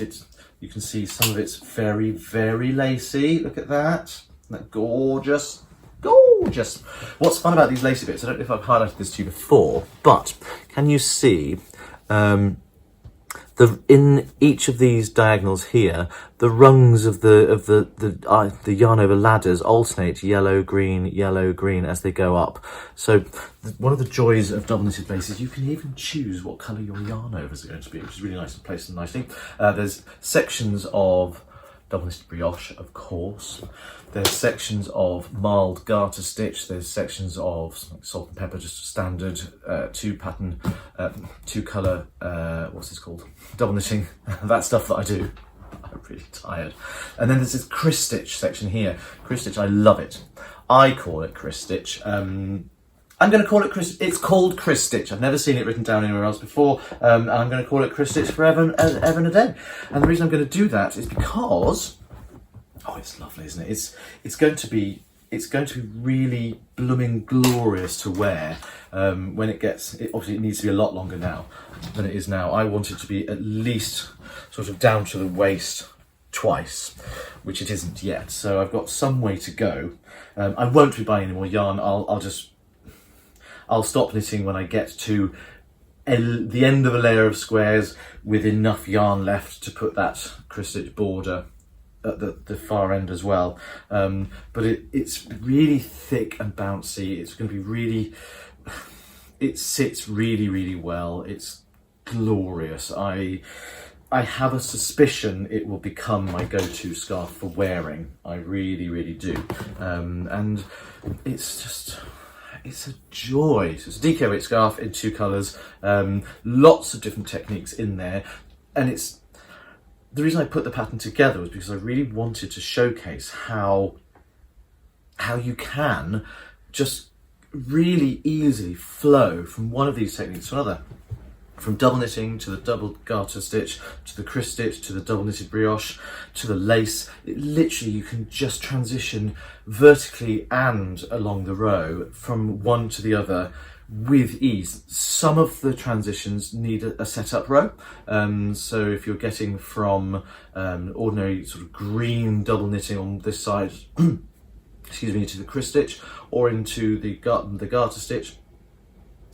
you can see some of it's very, very lacy. Look at that. Isn't that gorgeous? Gorgeous. What's fun about these lacy bits, I don't know if I've highlighted this to you before, but can you see in each of these diagonals here, the rungs of the yarn over ladders alternate yellow, green as they go up. So one of the joys of double knitted lace is you can even choose what colour your yarn overs are going to be, which is really nice and placed them nicely. There's sections of double knitted brioche, of course. There's sections of marled garter stitch. There's sections of salt and pepper, just standard two colour, what's this called? Double knitting, that stuff that I do. I'm really tired. And then there's this Chris stitch section here. Chris stitch, I love it. I call it Chris stitch. I'm going to call it Chris. It's called Chris stitch. I've never seen it written down anywhere else before. I'm going to call it Chris stitch forever and a day. And the reason I'm going to do that is because Oh, it's lovely, isn't it? It's going to be really blooming glorious to wear when it gets. Obviously, it needs to be a lot longer now than it is now. I want it to be at least sort of down to the waist twice, which it isn't yet. So I've got some way to go. I won't be buying any more yarn. I'll stop knitting when I get to the end of a layer of squares with enough yarn left to put that cross-stitch border at the far end as well. But it's really thick and bouncy. It's going to be really, it sits really, really well. It's glorious. I have a suspicion it will become my go-to scarf for wearing. I really, really do. And it's a joy. So it's a DK weight scarf in 2 colours, lots of different techniques in there, and the reason I put the pattern together was because I really wanted to showcase how you can just really easily flow from one of these techniques to another. From double knitting to the double garter stitch, to the criss stitch, to the double knitted brioche, to the lace. Literally, you can just transition vertically and along the row from one to the other with ease. Some of the transitions need a setup row. So if you're getting from ordinary sort of green double knitting on this side, excuse me, to the criss stitch, or into the garter stitch,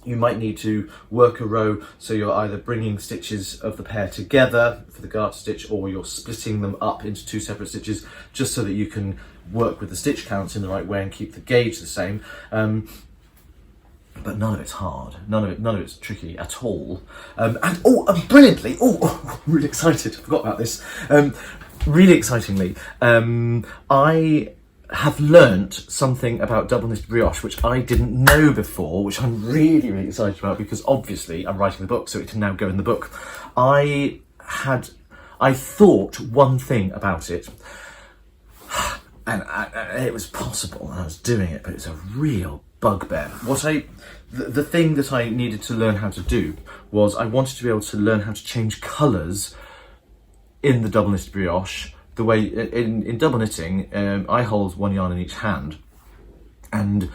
you might need to work a row, so you're either bringing stitches of the pair together for the garter stitch, or you're splitting them up into 2 separate stitches, just so that you can work with the stitch counts in the right way and keep the gauge the same. But none of it's hard. None of it's tricky at all. And brilliantly, I'm really excited. I forgot about this. Really excitingly, I have learnt something about double knitted brioche which I didn't know before, which I'm really, really excited about, because obviously I'm writing the book, so it can now go in the book. I thought one thing about it, and it was possible, and I was doing it, but it's a real bugbear. The thing that I needed to learn how to do was I wanted to be able to learn how to change colours in the double knitted brioche. The way in double knitting, I hold 1 yarn in each hand, and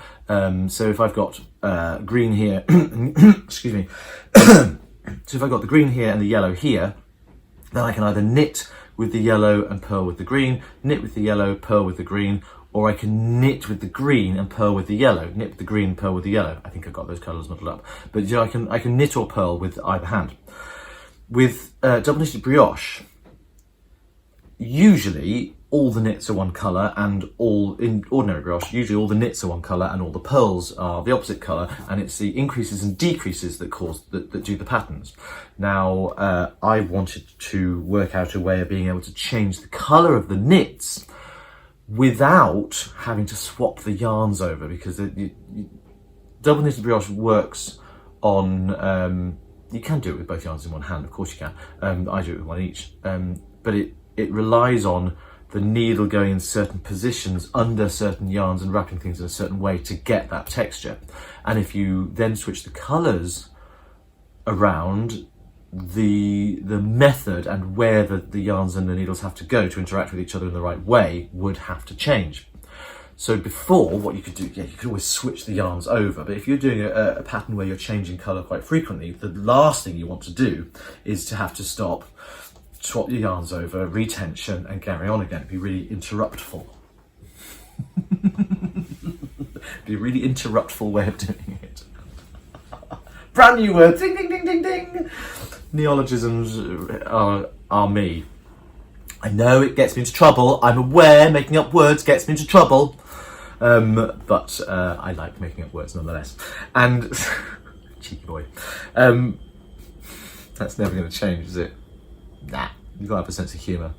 so if I've got green here, excuse me, so if I've got the green here and the yellow here, then I can either knit with the yellow and purl with the green, knit with the yellow, purl with the green, or I can knit with the green and purl with the yellow, knit with the green, purl with the yellow. I think I've got those colours muddled up, but you know, I can knit or purl with either hand. With double knitted brioche, usually all the knits are one colour, and in ordinary brioche, usually all the knits are one colour and all the purls are the opposite colour, and it's the increases and decreases that do the patterns. Now, I wanted to work out a way of being able to change the colour of the knits without having to swap the yarns over, because double knitted brioche works on, you can do it with both yarns in one hand, of course you can. I do it with one each, but it relies on the needle going in certain positions under certain yarns and wrapping things in a certain way to get that texture. And if you then switch the colours around, the method and where the yarns and the needles have to go to interact with each other in the right way would have to change. So before, what you could do, you could always switch the yarns over, but if you're doing a pattern where you're changing colour quite frequently, the last thing you want to do is to have to stop, swap your yarns over, retension, and carry on again. It'd be really interruptful. It'd be a really interruptful way of doing it. Brand new word, ding, ding, ding, ding, ding. Neologisms are me. I know it gets me into trouble. I'm aware making up words gets me into trouble. But I like making up words nonetheless. And, cheeky boy. That's never going to change, is it? Nah, you've got to have a sense of humour.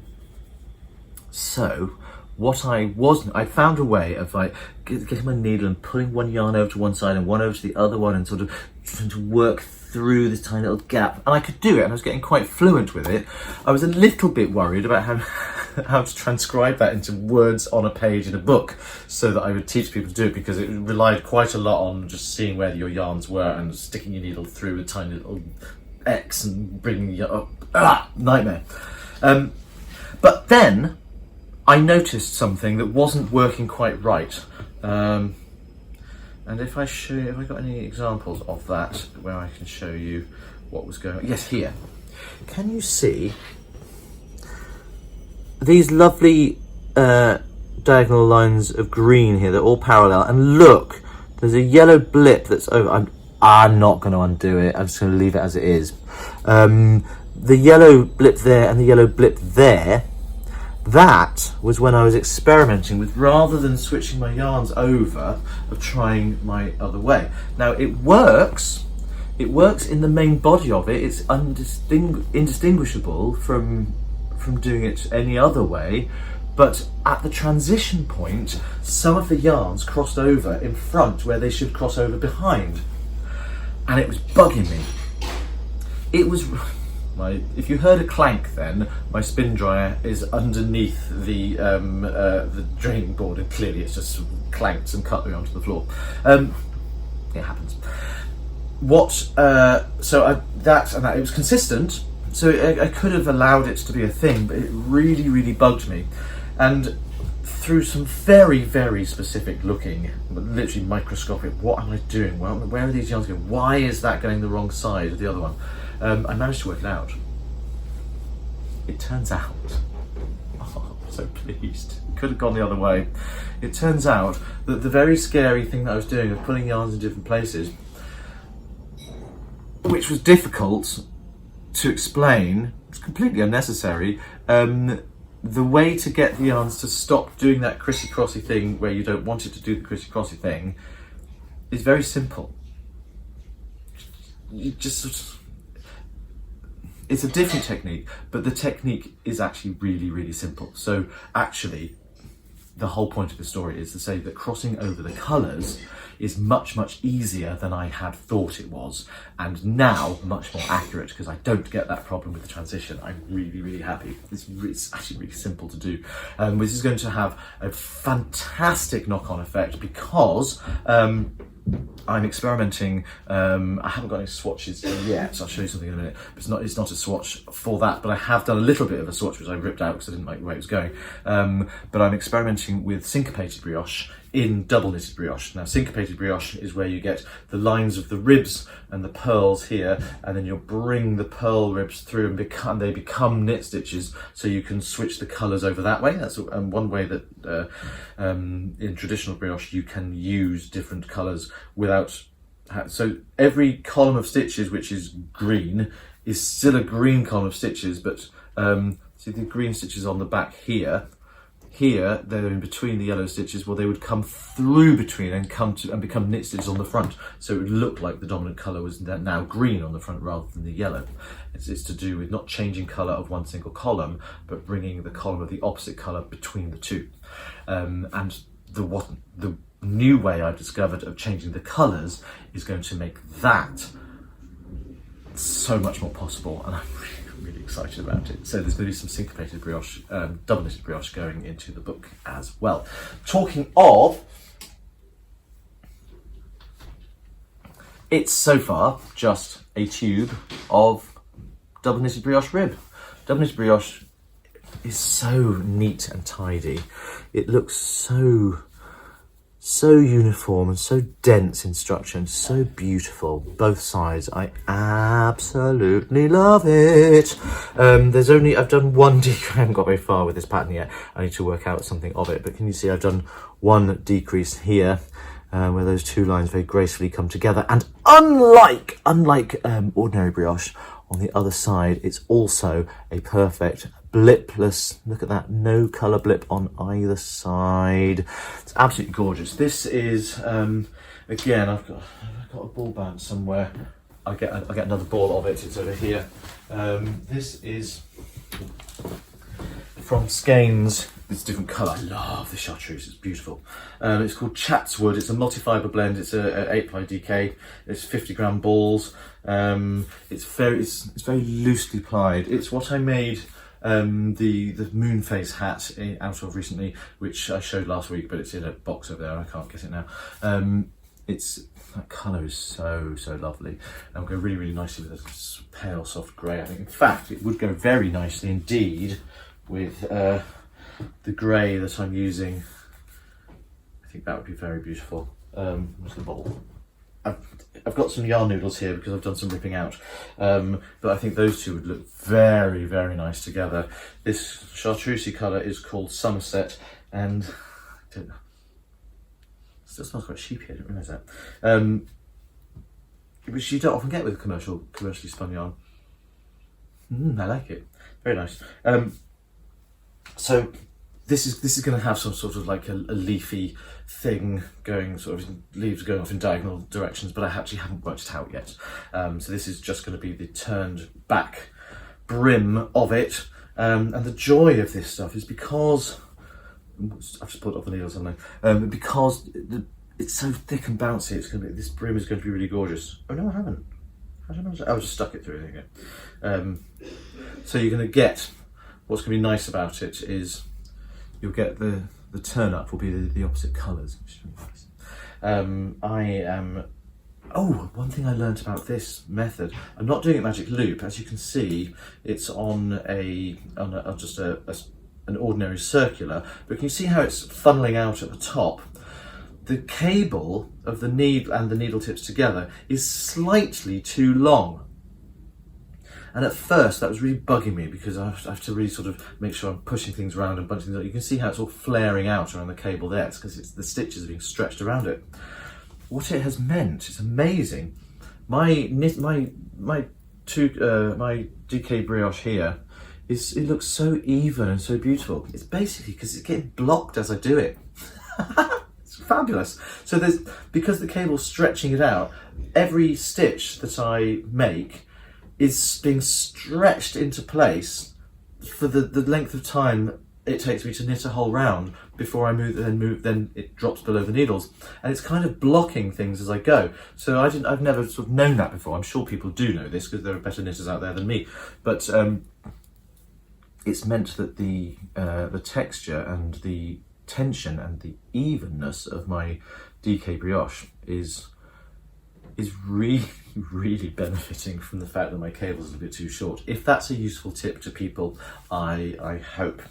So, I found a way of like getting my needle and pulling one yarn over to one side and one over to the other one, and sort of trying to work through this tiny little gap. And I could do it, and I was getting quite fluent with it. I was a little bit worried about how to transcribe that into words on a page in a book, so that I would teach people to do it, because it relied quite a lot on just seeing where your yarns were and sticking your needle through a tiny little X and bringing you up. Nightmare. But then I noticed something that wasn't working quite right. And if I show you, have I got any examples of that where I can show you what was going on? Yes, here. Can you see these lovely diagonal lines of green here? They're all parallel, and look, there's a yellow blip that's over. I'm not going to undo it. I'm just going to leave it as it is. The yellow blip there and the yellow blip there, that was when I was experimenting with, rather than switching my yarns over, of trying my other way. Now it works in the main body of it. It's indistinguishable from doing it any other way, but at the transition point, some of the yarns crossed over in front where they should cross over behind, and it was bugging me. It was if you heard a clank, then my spin dryer is underneath the draining board, and clearly it's just clanked some cutlery onto the floor. It happens. That it was consistent, so I could have allowed it to be a thing, but it really, really bugged me. And through some very, very specific looking, literally microscopic, what am I doing? Where are these yarns going? Why is that going the wrong side of the other one? I managed to work it out. It turns out, I'm so pleased, it could have gone the other way. It turns out that the very scary thing that I was doing of putting yarns in different places, which was difficult to explain, it's completely unnecessary. The way to get the yarns to stop doing that crissy-crossy thing where you don't want it to do the crissy-crossy thing is very simple. You just it's a different technique, but the technique is actually really, really simple. So actually, the whole point of the story is to say that crossing over the colours is much, much easier than I had thought it was, and now much more accurate, because I don't get that problem with the transition. I'm really, really happy. It's actually really simple to do. This is going to have a fantastic knock-on effect, because I'm experimenting. I haven't got any swatches yet, so I'll show you something in a minute. But it's not a swatch for that, but I have done a little bit of a swatch which I ripped out because I didn't like the way it was going. But I'm experimenting with syncopated brioche in double knitted brioche. Now, syncopated brioche is where you get the lines of the ribs and the pearls here, and then you'll bring the pearl ribs through and they become knit stitches, so you can switch the colours over that way. That's one way that in traditional brioche you can use different colours without. So every column of stitches which is green is still a green column of stitches, but see the green stitches on the back here. Here, they're in between the yellow stitches. Well, they would come through between and become knit stitches on the front. So it would look like the dominant colour was now green on the front rather than the yellow. It's to do with not changing colour of one single column, but bringing the column of the opposite colour between the two. And the new way I've discovered of changing the colours is going to make that so much more possible, and I'm really excited about it. So there's going to be some syncopated brioche, double knitted brioche going into the book as well. Talking of, it's so far just a tube of double knitted brioche rib. Double knitted brioche is so neat and tidy. It looks so uniform and so dense in structure and so beautiful, both sides. I absolutely love it. I've done one decrease. I haven't got very far with this pattern yet. I need to work out something of it, but can you see I've done one decrease here, where those two lines very gracefully come together, and unlike ordinary brioche, on the other side it's also a perfect blipless, look at that, no colour blip on either side. It's absolutely gorgeous. This is, again, I've got a ball band somewhere. I'll get another ball of it, it's over here. This is from Skeins. It's a different colour. I love the chartreuse, it's beautiful. It's called Chatswood. It's a multi-fibre blend. It's a 8-ply DK. It's 50-gram balls. It's very loosely plied. It's what I made the moon face hat out of recently, which I showed last week, but it's in a box over there. I can't get it now. That colour is so lovely, and will go really, really nicely with this pale soft grey. I think, in fact, it would go very nicely indeed with the grey that I'm using, I think that would be very beautiful. Where's the bottle? I've got some yarn noodles here because I've done some ripping out, but I think those two would look very, very nice together. This chartreusey colour is called Somerset, and I don't know, it still smells quite sheepy, I didn't realise that. Which you don't often get with commercially spun yarn. I like it, very nice. So this is going to have some sort of like a leafy thing going, sort of leaves going off in diagonal directions, but I actually haven't worked it out yet. So this is just going to be the turned back brim of it. And the joy of this stuff is because, I've just pulled off the needles, haven't I? Because it's so thick and bouncy, this brim is going to be really gorgeous. Oh no, I haven't. I don't know. I just stuck it through, there you go. So you're going to get, what's going to be nice about it is you'll get the turn up will be the opposite colours, which is really nice. One thing I learnt about this method, I'm not doing it magic loop. As you can see, it's on just an ordinary circular, but can you see how it's funneling out at the top? The cable of the needle and the needle tips together is slightly too long. And at first that was really bugging me because I have to really sort of make sure I'm pushing things around and bunching things up. You can see how it's all flaring out around the cable there. It's because the stitches are being stretched around it. What it has meant, it's amazing. My DK brioche here, it looks so even and so beautiful. It's basically because it's getting blocked as I do it. It's fabulous. So because the cable's stretching it out, every stitch that I make is being stretched into place for the length of time it takes me to knit a whole round before I then it drops below the needles, and it's kind of blocking things as I go. So I've never sort of known that before. I'm sure people do know this because there are better knitters out there than me, but it's meant that the texture and the tension and the evenness of my DK brioche is really, really benefiting from the fact that my cable's a little bit too short. If that's a useful tip to people, I hope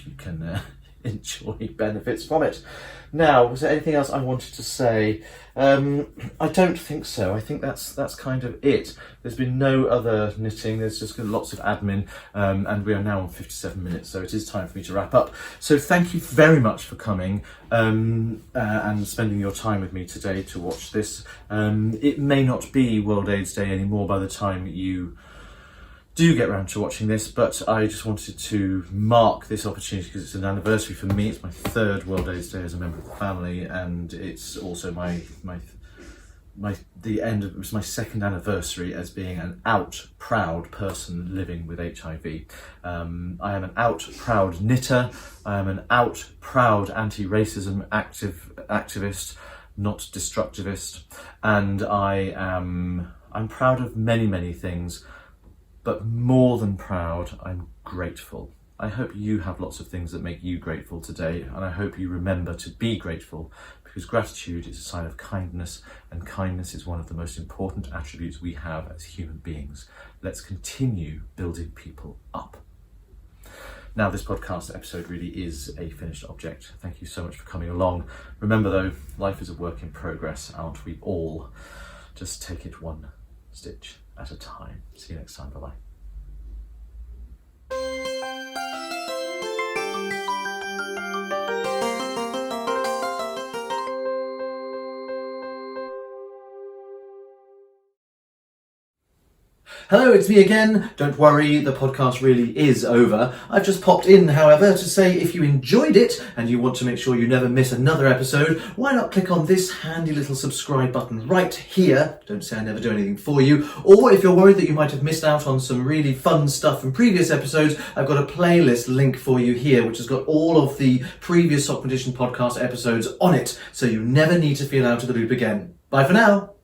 you can enjoy benefits from it. Now, was there anything else I wanted to say? I don't think so. I think that's kind of it. There's been no other knitting. There's just lots of admin, and we are now on 57 minutes, so it is time for me to wrap up. So thank you very much for coming and spending your time with me today to watch this. It may not be World AIDS Day anymore by the time you do get round to watching this, but I just wanted to mark this opportunity because it's an anniversary for me. It's my third World AIDS Day as a member of the family, and it's also it was my second anniversary as being an out proud person living with HIV. I am an out proud knitter. I am an out proud anti-racism activist, not destructivist, and I'm proud of many things. But more than proud, I'm grateful. I hope you have lots of things that make you grateful today, and I hope you remember to be grateful, because gratitude is a sign of kindness, and kindness is one of the most important attributes we have as human beings. Let's continue building people up. Now, this podcast episode really is a finished object. Thank you so much for coming along. Remember though, life is a work in progress, aren't we all? Just take it one stitch at a time. See you next time. Bye-bye. Hello, it's me again. Don't worry, the podcast really is over. I've just popped in, however, to say if you enjoyed it and you want to make sure you never miss another episode, why not click on this handy little subscribe button right here. Don't say I never do anything for you. Or if you're worried that you might have missed out on some really fun stuff from previous episodes, I've got a playlist link for you here, which has got all of the previous Sockmatician podcast episodes on it, so you never need to feel out of the loop again. Bye for now.